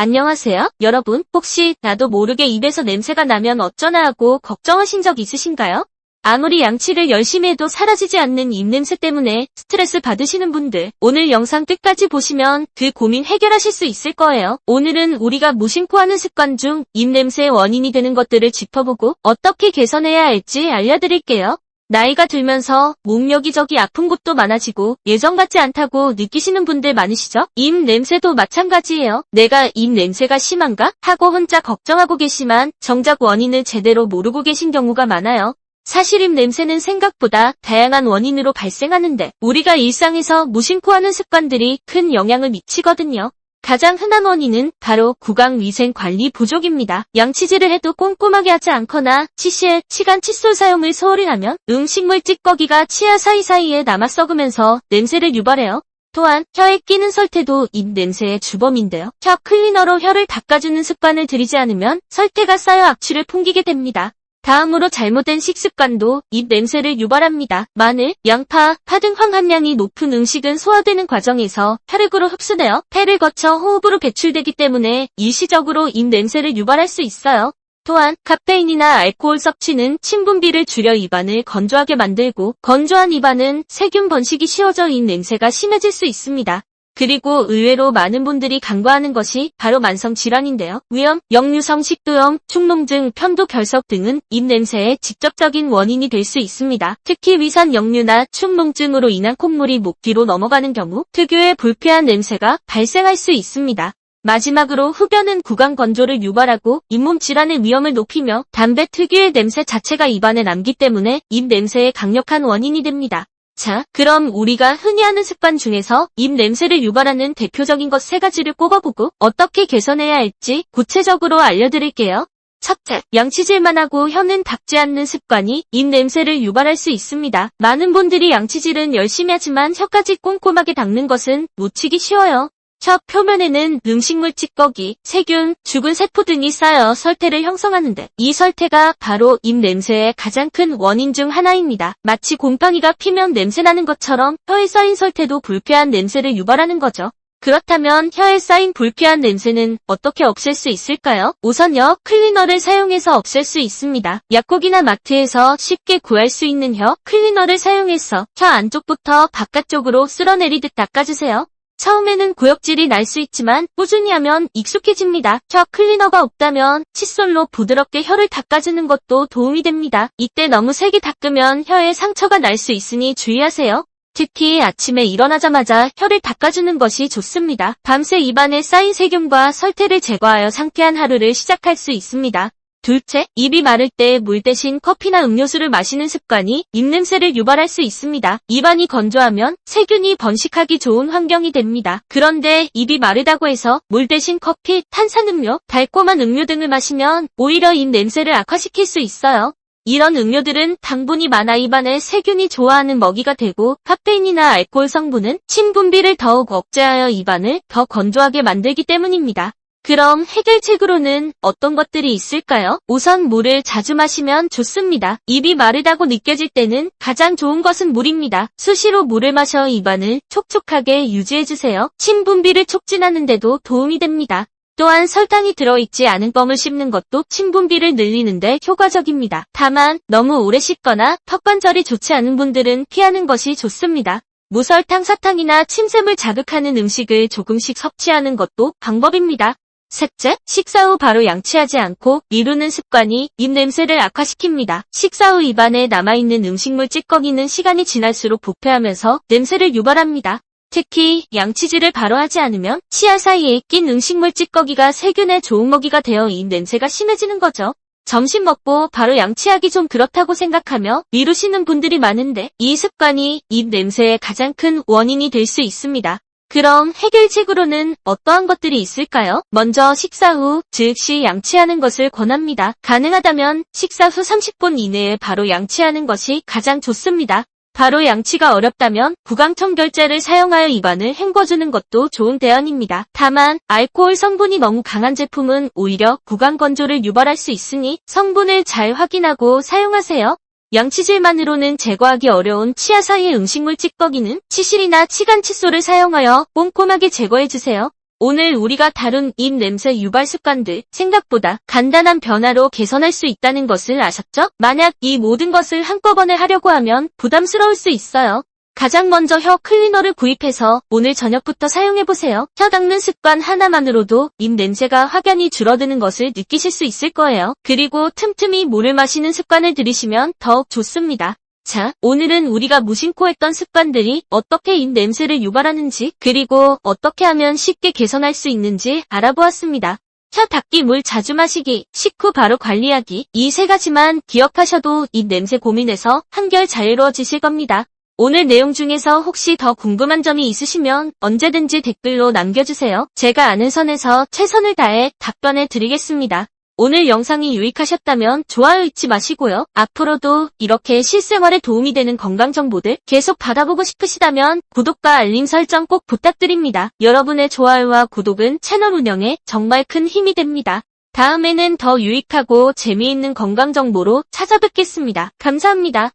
안녕하세요, 여러분. 혹시 나도 모르게 입에서 냄새가 나면 어쩌나 하고 걱정하신 적 있으신가요? 아무리 양치를 열심히 해도 사라지지 않는 입냄새 때문에 스트레스 받으시는 분들, 오늘 영상 끝까지 보시면 그 고민 해결하실 수 있을 거예요. 오늘은 우리가 무심코 하는 습관 중 입냄새의 원인이 되는 것들을 짚어보고 어떻게 개선해야 할지 알려드릴게요. 나이가 들면서 몸 여기저기 아픈 곳도 많아지고 예전 같지 않다고 느끼시는 분들 많으시죠? 입 냄새도 마찬가지예요. 내가 입 냄새가 심한가? 하고 혼자 걱정하고 계시지만 정작 원인을 제대로 모르고 계신 경우가 많아요. 사실 입 냄새는 생각보다 다양한 원인으로 발생하는데 우리가 일상에서 무심코 하는 습관들이 큰 영향을 미치거든요. 가장 흔한 원인은 바로 구강위생관리 부족입니다. 양치질을 해도 꼼꼼하게 하지 않거나 치실, 치간 칫솔 사용을 소홀히 하면 음식물 찌꺼기가 치아 사이사이에 남아 썩으면서 냄새를 유발해요. 또한 혀에 끼는 설태도 입 냄새의 주범인데요. 혀 클리너로 혀를 닦아주는 습관을 들이지 않으면 설태가 쌓여 악취를 풍기게 됩니다. 다음으로 잘못된 식습관도 입 냄새를 유발합니다. 마늘, 양파, 파 등 황함량이 높은 음식은 소화되는 과정에서 혈액으로 흡수되어 폐를 거쳐 호흡으로 배출되기 때문에 일시적으로 입 냄새를 유발할 수 있어요. 또한 카페인이나 알코올 섭취는 침 분비를 줄여 입안을 건조하게 만들고 건조한 입안은 세균 번식이 쉬워져 입 냄새가 심해질 수 있습니다. 그리고 의외로 많은 분들이 간과하는 것이 바로 만성질환인데요. 위염, 역류성 식도염, 축농증, 편도 결석 등은 입 냄새의 직접적인 원인이 될 수 있습니다. 특히 위산 역류나 축농증으로 인한 콧물이 목 뒤로 넘어가는 경우 특유의 불쾌한 냄새가 발생할 수 있습니다. 마지막으로 흡연은 구강 건조를 유발하고 잇몸 질환의 위험을 높이며 담배 특유의 냄새 자체가 입안에 남기 때문에 입 냄새의 강력한 원인이 됩니다. 자, 그럼 우리가 흔히 하는 습관 중에서 입 냄새를 유발하는 대표적인 것 3가지를 꼽아보고 어떻게 개선해야 할지 구체적으로 알려드릴게요. 첫째, 양치질만 하고 혀는 닦지 않는 습관이 입 냄새를 유발할 수 있습니다. 많은 분들이 양치질은 열심히 하지만 혀까지 꼼꼼하게 닦는 것은 놓치기 쉬워요. 혀 표면에는 음식물 찌꺼기, 세균, 죽은 세포 등이 쌓여 설태를 형성하는데 이 설태가 바로 입 냄새의 가장 큰 원인 중 하나입니다. 마치 곰팡이가 피면 냄새나는 것처럼 혀에 쌓인 설태도 불쾌한 냄새를 유발하는 거죠. 그렇다면 혀에 쌓인 불쾌한 냄새는 어떻게 없앨 수 있을까요? 우선 혀 클리너를 사용해서 없앨 수 있습니다. 약국이나 마트에서 쉽게 구할 수 있는 혀 클리너를 사용해서 혀 안쪽부터 바깥쪽으로 쓸어내리듯 닦아주세요. 처음에는 구역질이 날 수 있지만 꾸준히 하면 익숙해집니다. 혀 클리너가 없다면 칫솔로 부드럽게 혀를 닦아주는 것도 도움이 됩니다. 이때 너무 세게 닦으면 혀에 상처가 날 수 있으니 주의하세요. 특히 아침에 일어나자마자 혀를 닦아주는 것이 좋습니다. 밤새 입안에 쌓인 세균과 설태를 제거하여 상쾌한 하루를 시작할 수 있습니다. 둘째, 입이 마를 때 물 대신 커피나 음료수를 마시는 습관이 입냄새를 유발할 수 있습니다. 입안이 건조하면 세균이 번식하기 좋은 환경이 됩니다. 그런데 입이 마르다고 해서 물 대신 커피, 탄산음료, 달콤한 음료 등을 마시면 오히려 입 냄새를 악화시킬 수 있어요. 이런 음료들은 당분이 많아 입안에 세균이 좋아하는 먹이가 되고 카페인이나 알코올 성분은 침 분비를 더욱 억제하여 입안을 더 건조하게 만들기 때문입니다. 그럼 해결책으로는 어떤 것들이 있을까요? 우선 물을 자주 마시면 좋습니다. 입이 마르다고 느껴질 때는 가장 좋은 것은 물입니다. 수시로 물을 마셔 입안을 촉촉하게 유지해주세요. 침 분비를 촉진하는 데도 도움이 됩니다. 또한 설탕이 들어있지 않은 껌을 씹는 것도 침 분비를 늘리는 데 효과적입니다. 다만 너무 오래 씹거나 턱 관절이 좋지 않은 분들은 피하는 것이 좋습니다. 무설탕, 사탕이나 침샘을 자극하는 음식을 조금씩 섭취하는 것도 방법입니다. 셋째, 식사 후 바로 양치하지 않고 미루는 습관이 입 냄새를 악화시킵니다. 식사 후 입안에 남아있는 음식물 찌꺼기는 시간이 지날수록 부패하면서 냄새를 유발합니다. 특히 양치질을 바로 하지 않으면 치아 사이에 낀 음식물 찌꺼기가 세균의 좋은 먹이가 되어 입 냄새가 심해지는 거죠. 점심 먹고 바로 양치하기 좀 그렇다고 생각하며 미루시는 분들이 많은데 이 습관이 입 냄새의 가장 큰 원인이 될 수 있습니다. 그럼 해결책으로는 어떠한 것들이 있을까요? 먼저 식사 후 즉시 양치하는 것을 권합니다. 가능하다면 식사 후 30분 이내에 바로 양치하는 것이 가장 좋습니다. 바로 양치가 어렵다면 구강청결제를 사용하여 입안을 헹궈주는 것도 좋은 대안입니다. 다만 알코올 성분이 너무 강한 제품은 오히려 구강 건조를 유발할 수 있으니 성분을 잘 확인하고 사용하세요. 양치질만으로는 제거하기 어려운 치아 사이의 음식물 찌꺼기는 치실이나 치간 칫솔을 사용하여 꼼꼼하게 제거해주세요. 오늘 우리가 다룬 입 냄새 유발 습관들 생각보다 간단한 변화로 개선할 수 있다는 것을 아셨죠? 만약 이 모든 것을 한꺼번에 하려고 하면 부담스러울 수 있어요. 가장 먼저 혀 클리너를 구입해서 오늘 저녁부터 사용해보세요. 혀 닦는 습관 하나만으로도 입 냄새가 확연히 줄어드는 것을 느끼실 수 있을 거예요. 그리고 틈틈이 물을 마시는 습관을 들이시면 더욱 좋습니다. 자, 오늘은 우리가 무심코 했던 습관들이 어떻게 입 냄새를 유발하는지, 그리고 어떻게 하면 쉽게 개선할 수 있는지 알아보았습니다. 혀 닦기, 물 자주 마시기, 식후 바로 관리하기, 이 세 가지만 기억하셔도 입 냄새 고민에서 한결 자유로워지실 겁니다. 오늘 내용 중에서 혹시 더 궁금한 점이 있으시면 언제든지 댓글로 남겨주세요. 제가 아는 선에서 최선을 다해 답변해 드리겠습니다. 오늘 영상이 유익하셨다면 좋아요 잊지 마시고요. 앞으로도 이렇게 실생활에 도움이 되는 건강 정보들 계속 받아보고 싶으시다면 구독과 알림 설정 꼭 부탁드립니다. 여러분의 좋아요와 구독은 채널 운영에 정말 큰 힘이 됩니다. 다음에는 더 유익하고 재미있는 건강 정보로 찾아뵙겠습니다. 감사합니다.